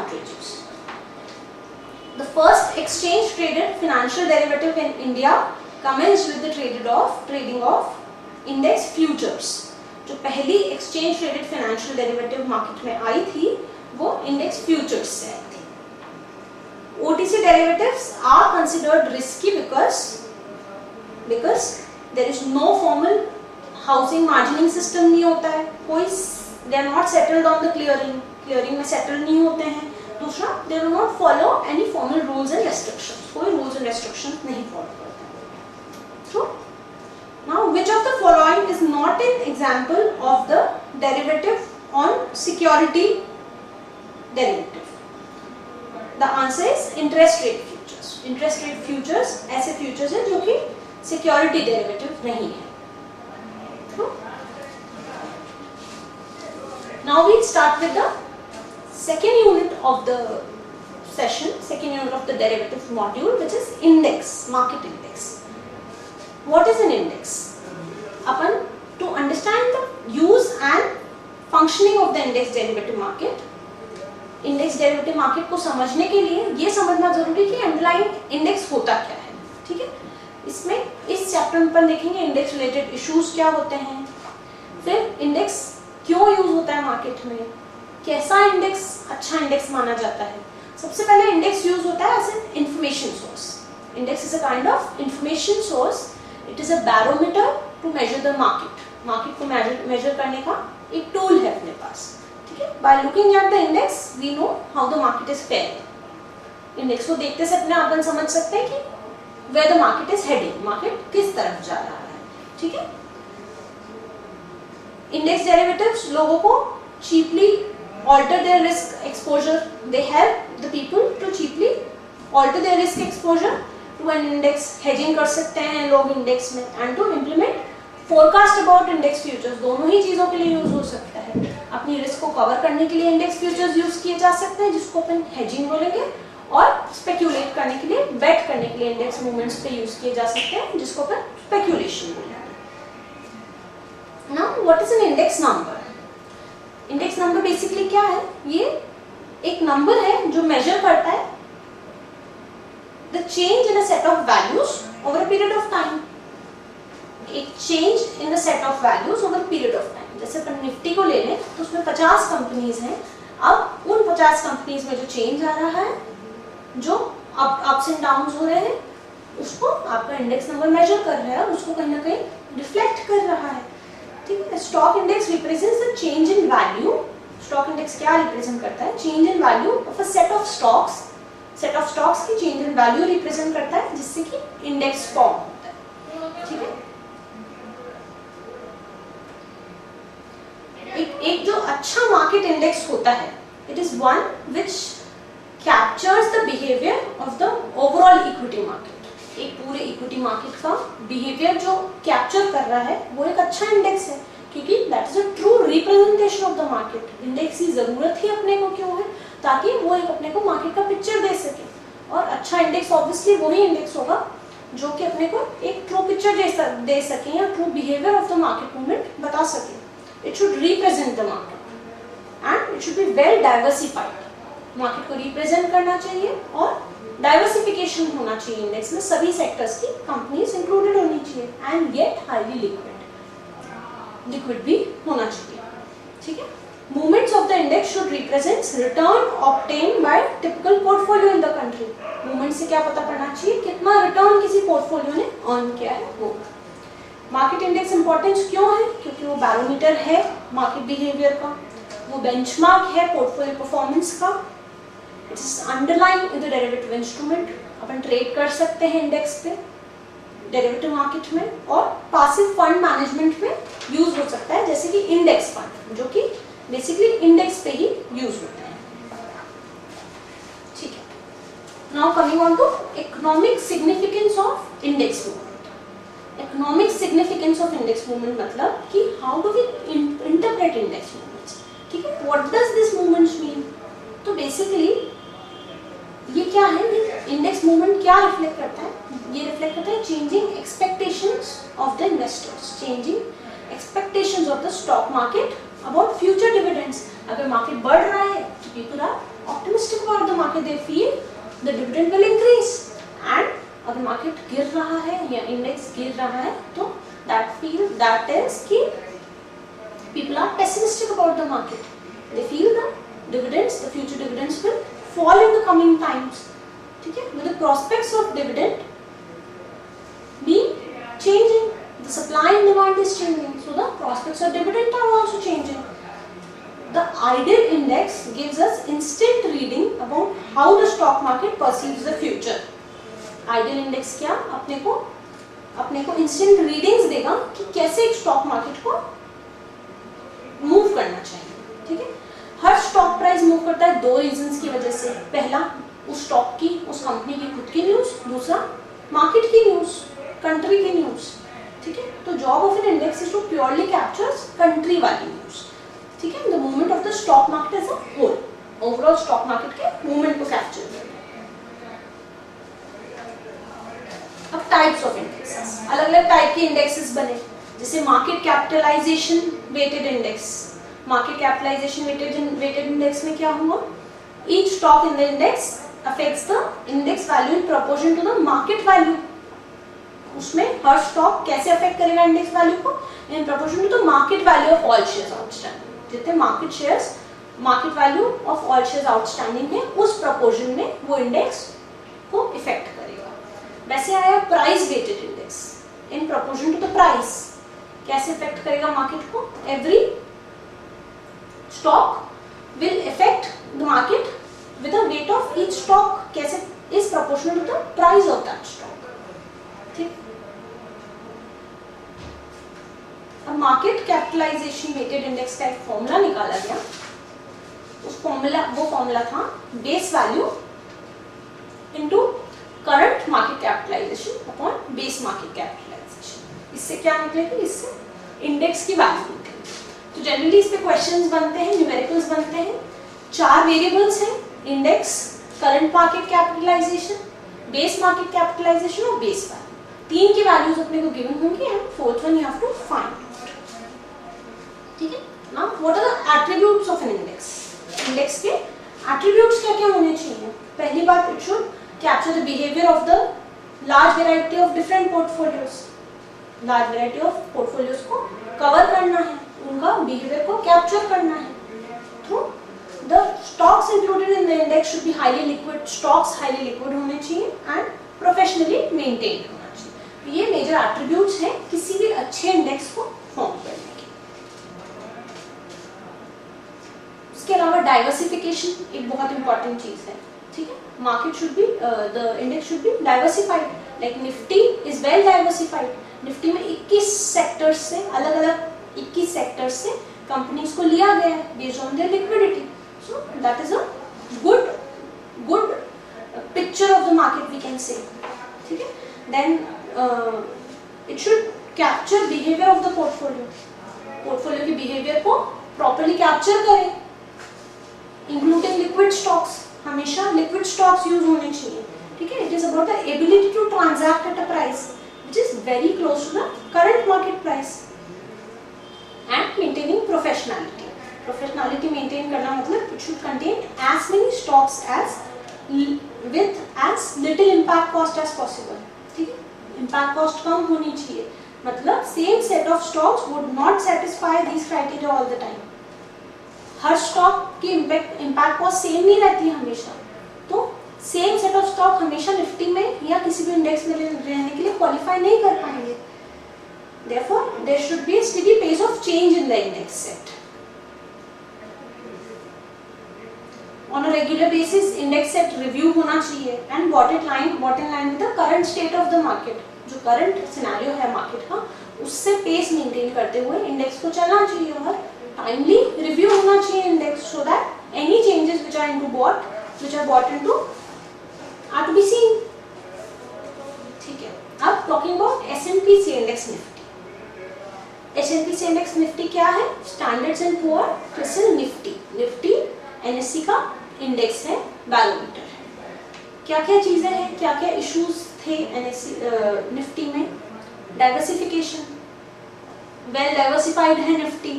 arbitrages. The first exchange traded financial derivative in India commenced with the trading of index futures. जो पहली exchange traded financial derivative market में आई थी वो index futures से आई थी. OTC derivatives are considered risky because there is no formal housing margining system नहीं होता है, कोई they are not settled on the clearing में settled नहीं होते हैं. दूसरा they do not follow any formal rules and restrictions, कोई rules and restrictions नहीं follow करते हैं. So now which of the following is not an example of the derivative on security derivative? The answer is interest rate futures. Interest rate futures ऐसे futures हैं जो कि security derivative नहीं है. Now we start with the second unit of the session, second unit of the derivative module, which is index, market index. What is an index? Upon to understand the use and functioning of the index derivative market, index derivative market को समझने के लिए ये समझना जरूरी है कि underlying index होता क्या है. ठीक है, इसमें इस चैप्टर में अपन देखेंगे इंडेक्स रिलेटेड इश्यूज क्या होते हैं, फिर इंडेक्स क्यों यूज होता है मार्केट में, कैसा इंडेक्स अच्छा इंडेक्स माना जाता है. सबसे पहले इंडेक्स यूज होता है as an information source. Index is a kind of information source. It is a barometer to measure the market. Market को मेजर करने का एक टूल है अपने पास. ठीक है, by looking at the index we know how the market is faring. Index को देखते से अपने अपन समझ सकते हैं कि where the market is heading, market किस तरफ जा रहा है. ठीक है, इंडेक्स डेरिवेटिव्स लोगों को cheaply alter their risk exposure. They help the people to cheaply alter their risk exposure to an index. hedging कर सकते हैं लोग इंडेक्स में, and to implement forecast about index futures. दोनों ही चीजों के लिए यूज हो सकता है. अपनी रिस्क को कवर करने के लिए इंडेक्स फ्यूचर्स यूज किए जा सकते हैं जिसको अपन hedging बोलेंगे, और स्पेक्यूलेट करने के लिए, बेट करने के लिए इंडेक्स मूवमेंट्स पे यूज किए जा सकते हैं जिसको अपन स्पेक्यूलेशन बोलेंगे. Now what is an index number? Index number basically क्या है? ये एक नंबर है जो मेजर करता है the change in a set of values over a period of time. एक change in the set of values over a period of time. जैसे अपन निफ्टी को ले लें तो उसमें 50 कंपनीज हैं. अब उन 50 कंपनीज में जो चेंज आ रहा है, जो अप्स एंड डाउन्स हो रहे हैं, उसको आपका इंडेक्स नंबर मेजर कर रहा है, उसको कहीं ना कहीं रिफ्लेक्ट कर रहा है. ठीक है, stock index represents the change in value. Stock index क्या रिप्रेजेंट करता है? Change in value of a set of stocks. Set of stocks की चेंज इन वैल्यू रिप्रेजेंट करता है जिससे कि इंडेक्स फॉर्म होता है. ठीक है, एक जो अच्छा मार्केट इंडेक्स होता है, it is one which captures the behavior of the overall equity market. एक पूरे इक्विटी मार्केट का बिहेवियर जो कैप्चर कर रहा है वो एक अच्छा इंडेक्स है, क्योंकि that is a true representation of the market. Index की जरूरत ही अपने को क्यों है? ताकि वो एक अपने को मार्केट का पिक्चर दे सके. और अच्छा इंडेक्स ऑब्वियसली वही इंडेक्स होगा जो कि अपने को एक ट्रू पिक्चर दे सके या true behaviour of the market movement बता सके. It should represent the market and it should be well diversified. Market को रिप्रेजेंट करना चाहिए और डाइवर्सिफिकेशन होना चाहिए. इंडेक्स में सभी सेक्टर्स की कंपनीज इंक्लूडेड होनी चाहिए एंड येट हाईली लिक्विड भी होना चाहिए. ठीक है, movements of the index should represent return obtain bye typical portfolio in the country. Movement से क्या पता पड़ना चाहिए? कितना रिटर्न किसी पोर्टफोलियो ने अर्न किया है वो. मार्केट इंडेक्स इंपॉर्टेंस क्यों है? क्योंकि वो बैरोमीटर है मार्केट बिहेवियर का, वो बेंचमार्क है पोर्टफोलियो परफॉर्मेंस का. It is underline in the derivative instrument. Upon trade कर सकते हैं इंडेक्स पे डेरिवेटिव मार्केट में, और पासिव फंड मैनेजमेंट में यूज हो सकता है, जैसे कि इंडेक्स फंड जो कि बेसिकली इंडेक्स पे ही यूज होते हैं. ठीक है, now coming on to economic significance of index movement. Economic significance of index movement मतलब कि how do we interpret index movements. ठीक है, what does this movements mean? तो बेसिकली ये क्या है? इंडेक्स मूवमेंट क्या रिफ्लेक्ट करता है? ये रिफ्लेक्ट करता है changing expectations of the investors, changing expectations of the stock market about future dividends. अगर मार्केट बढ़ रहा है तो people are optimistic about the market, they feel the dividend will increase. And अगर market गिर रहा है या index गिर रहा है तो that is कि people are pessimistic about the market. They feel the future dividends will fall in the coming times. ठीक है, with the prospects of dividend being changing, the supply and demand is changing, so the prospects of dividend are also changing. The ideal index gives us instant reading about how the stock market perceives the future. Ideal index क्या अपने को instant readings देगा कि कैसे एक stock market को move करना चाहिए. ठीक है, हर stock price move करता है दो reasons की वजह से. पहला, उस stock की, उस company की खुद की news. दूसरा, market की news, country की news. ठीक है, तो job of an index is to purely captures country वाली news. ठीक है, the movement of the stock market as a whole, overall stock market के movement को capture करना. अब types of indexes, अलग-अलग type के indexes बने, जैसे market capitalization weighted index. Market capitalization weighted index में क्या हुआ? Each stock in the index affects the index value in proportion to the market value. उसमें हर stock कैसे affect करेगा index value को? In proportion to the market value of all shares outstanding. जितने market value of all shares outstanding है उस proportion में वो index को affect करेगा. वैसे आया price weighted index in proportion to the price. कैसे affect करेगा market को? Every stock will affect the market with the weight of each stock. कैसे? is proportional to the price of that stock. ठीक. अब market capitalisation weighted index का एक formula निकाला गया. वो फॉर्मूला था base value into current market capitalisation upon base market capitalisation. इससे क्या निकलेगी? इससे इंडेक्स की वैल्यू निकलेगी. तो जनरली इस पे क्वेश्चंस बनते हैं, न्यूमेरिकल्स बनते हैं. 4 वेरिएबल्स हैं, index, current market capitalisation, base market capitalisation और बेस वैल्यू. 3 की वैल्यूज अपने को गिवन होंगी and fourth one you have to find. ठीक है, now what are the attributes of an index? Index के एट्रीब्यूट्स क्या क्या होने चाहिए? पहली बात, it should capture the behaviour of the large variety of different portfolios. Large variety of portfolios को कवर करना है, उनका बिहेवियर को कैप्चर करना है. Through the stocks included in the index should be highly liquid. Stocks highly liquid होने चाहिए and professionally maintained होना चाहिए. ये मेजर एट्रीब्यूट्स हैं किसी भी अच्छे इंडेक्स को फॉर्म करने के. इसके अलावा डाइवर्सिफिकेशन एक बहुत इंपॉर्टेंट चीज है. ठीक है, market should be the index should B diversified. Like Nifty is well diversified. Nifty में 21 सेक्टर्स से, अलग अलग 21 सेक्टर्स से कंपनीज को लिया गया है based on their liquidity. So that is a good picture of the market we can say. ठीक है, then it should capture behaviour of the portfolio. Portfolio के बिहेवियर को प्रॉपर्ली कैप्चर करें, इंक्लूडिंग लिक्विड स्टॉक्स. हमेशा liquid stocks use होने चाहिए. ठीक है, it is about the ability to transact at a price which is very close to the current market price and maintaining professionality. Professionality maintain करना मतलब it should contain as many stocks as with as little impact cost as possible. ठीक है, impact cost कम होनी चाहिए. मतलब same set of stocks would not satisfy these criteria all the time. Her stock की impact cost same नहीं रहती है हमेशा. तो सेम सेट ऑफ स्टॉक हमेशा निफ्टी में या किसी भी इंडेक्स में रहने के लिए क्वालिफाई नहीं कर पाएंगे. Therefore, there should be a steady pace of change in the index set. On a regular basis, index set review होना चाहिए and brought in line with the current state of the market. जो current scenario है market का, उससे pace maintain करते हुए index को चलना चाहिए और टाइमली रिव्यू होना चाहिए index so that any changes which are bought into are to be seen. ठीक है, अब talking about S&P index Nifty. S&P index Nifty क्या है? Standards and poor CRISIL Nifty. Nifty NSE का इंडेक्स है, बैरोमीटर है. क्या क्या चीजें हैं, क्या क्या इश्यूज थे NSE निफ्टी में? डाइवर्सिफिकेशन, वेल डाइवर्सिफाइड है निफ्टी.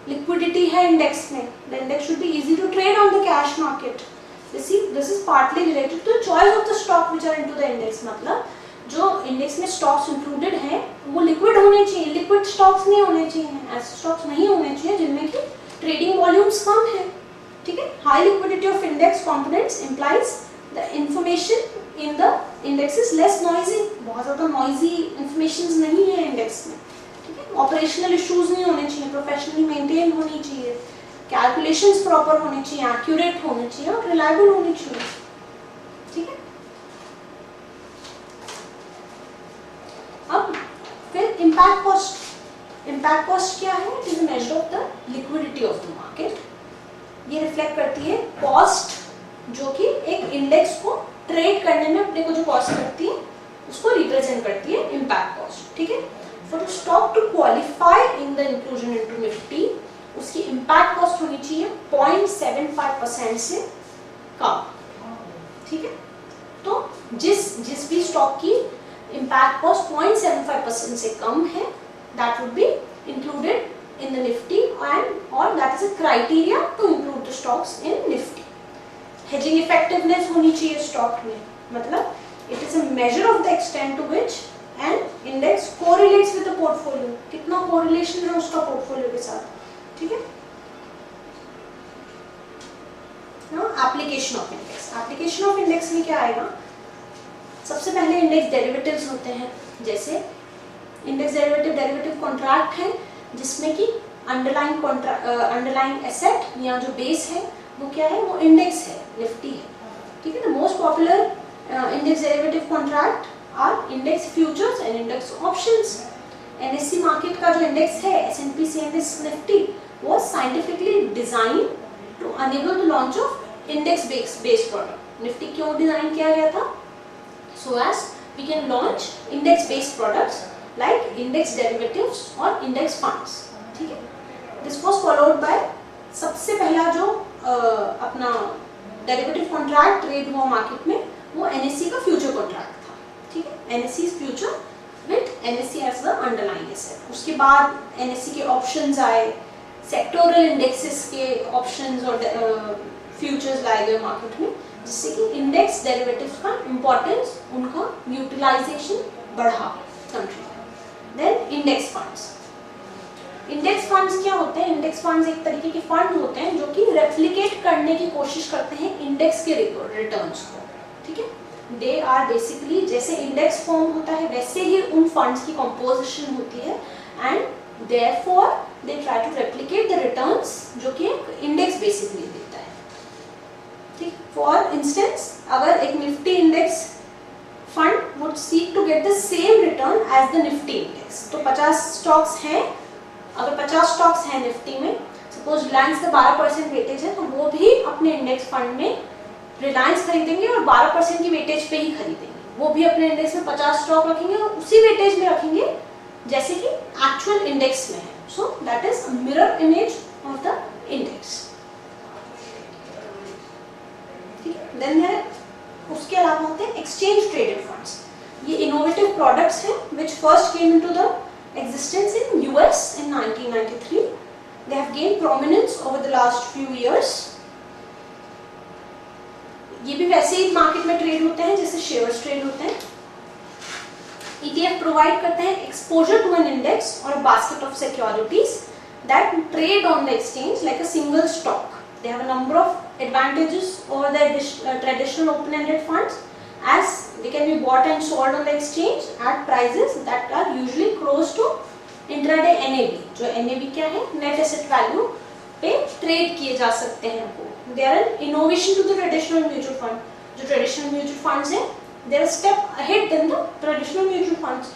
लिक्विडिटी है इंडेक्स में, the index should be easy to trade on the cash market. This is partly related to choice of the stock which are into the index. मतलब जो index में stocks included हैं वो liquid होने चाहिए, liquid stocks नहीं होने चाहिए, ऐसे स्टॉक्स नहीं होने चाहिए जिनमें कि ट्रेडिंग वॉल्यूम्स कम है. ठीक है. High liquidity of index components implies the information in the index is less noisy. बहुत ज़्यादा नॉइजी इंफॉर्मेशन नहीं है इंडेक्स में. ठीक है. ऑपरेशनल इश्यूज नहीं होने चाहिए, प्रोफेशनली मेंटेन होनी चाहिए, कैलकुलेशंस प्रॉपर होने चाहिए, एक्यूरेट होने चाहिए और रिलायबल होनी चाहिए. ठीक है. अब फिर इम्पैक्ट कॉस्ट. इम्पैक्ट कॉस्ट क्या है? It is a measure of the liquidity of the market. ये रिफ्लेक्ट करती है कॉस्ट जो कि एक इंडेक्स को ट्रेड करने में अपने को जो कॉस्ट लगती है उसको रिप्रेजेंट करती है इम्पैक्ट कॉस्ट. ठीक है. For the stock to qualify in the inclusion into Nifty उसकी इम्पैक्ट कॉस्ट होनी चाहिए 0.75% से कम. ठीक है. तो जिस भी स्टॉक की इम्पैक्ट कॉस्ट 0.75% से कम है that would be included in the Nifty or that is a criteria to include the stocks in Nifty. Hedging effectiveness होनी चाहिए स्टॉक में. मतलब it is a measure of the extent to which an index correlates with the portfolio. कितना correlation है उसका portfolio के साथ. ठीक है. Now application of index. Application of index में क्या आएगा? सबसे पहले इंडेक्स डेरिवेटिव्स होते हैं. जैसे इंडेक्स डेरिवेटिव कॉन्ट्रैक्ट है जिसमें कि अंडरलाइंग एसेट या जो बेस है वो क्या है? वो इंडेक्स है, निफ्टी है. ठीक है. The most popular index derivative contract are index futures and index options. NSC market का जो इंडेक्स है S&P CNS निफ्टी वो scientifically design to enable the launch of index based product. Nifty क्यों डिजाइन किया गया था? So as we can launch index based products like index derivatives और index funds. ठीक है. This was followed by सबसे पहला जो अपना डेरिवेटिव कॉन्ट्रैक्ट ट्रेड हुआ मार्केट में वो NSE का फ्यूचर कॉन्ट्रैक्ट था. ठीक है. NSE future with NSE as the underlying asset. उसके बाद NSE के ऑप्शंस आए, सेक्टोरल इंडेक्सेस के ऑप्शंस और फ्यूचर्स लाए गए मार्केट में जिससे कि इंडेक्स डेरिवेटिव्स का इम्पोर्टेंस उनका यूटिलाइजेशन बढ़ा country. Then index funds. Index funds क्या होते हैं? Index funds एक तरीके के फंड होते हैं जो कि रेप्लिकेट करने की कोशिश करते हैं इंडेक्स के रिटर्न्स को. ठीक है. They are basically जैसे इंडेक्स फॉर्म होता है वैसे ही उन फंड्स की कंपोजिशन होती है and therefore they try to replicate the returns जो कि एक इंडेक्स बेसिकली देता है. ठीक. For instance अगर एक Nifty index fund would seek to get the same return as the Nifty index. तो 50 स्टॉक्स हैं, अगर 50 स्टॉक्स हैं निफ्टी में, सपोज रिलायंस का 12% वेटेज है तो वो भी अपने इंडेक्स फंड में रिलायंस खरीदेंगे और 12% की वेटेज पे ही खरीदेंगे. वो भी अपने इंडेक्स में 50 स्टॉक रखेंगे और उसी वेटेज में रखेंगे जैसे कि एक्चुअल इंडेक्स में है. सो that is mirror image of the index. ठीक है. देन है उसके अलावा होते हैं एक्सचेंज ट्रेडेड फंड्स. ये इनोवेटिव प्रोडक्ट्स हैं which first came into the existence in US in 1993. They have gained prominence over the last few years. ये भी वैसे ही मार्केट में ट्रेड होते हैं जैसे शेयर्स ट्रेड होते हैं. ETF प्रोवाइड करते हैं एक्सपोजर टू एन इंडेक्स और a basket of securities that trade on the exchange like a single stock. They have a number of advantages over the traditional open-ended funds as they can be bought and sold on the exchange at prices that are usually close to intraday NAV. जो NAV क्या है? Net Asset Value पे trade किए जा सकते हैं वो. They are an innovation to the traditional mutual fund. जो traditional mutual funds हैं, they are a step ahead than the traditional mutual funds.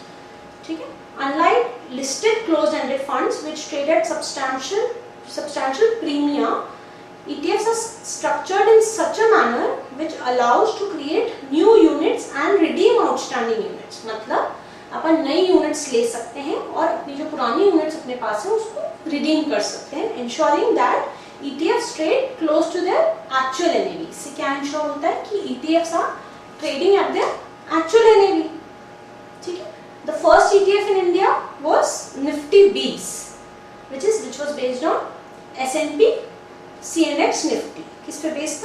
ठीक है. Unlike listed closed-ended funds which trade at substantial premium, ETFs are structured in such a manner which allows to create new units and redeem outstanding units. मतलब अपन नई units ले सकते हैं और अपनी जो पुरानी यूनिट्स अपने पास है उसको रिडीम कर सकते हैं, ensuring that ETFs trade close to their actual NAV. इससे क्या इंश्योर होता है कि ETFs are trading at their actual NAV. ठीक है. The first ETF in India was Nifty Bees, which was based on S&P CNX Nifty किस पे based था?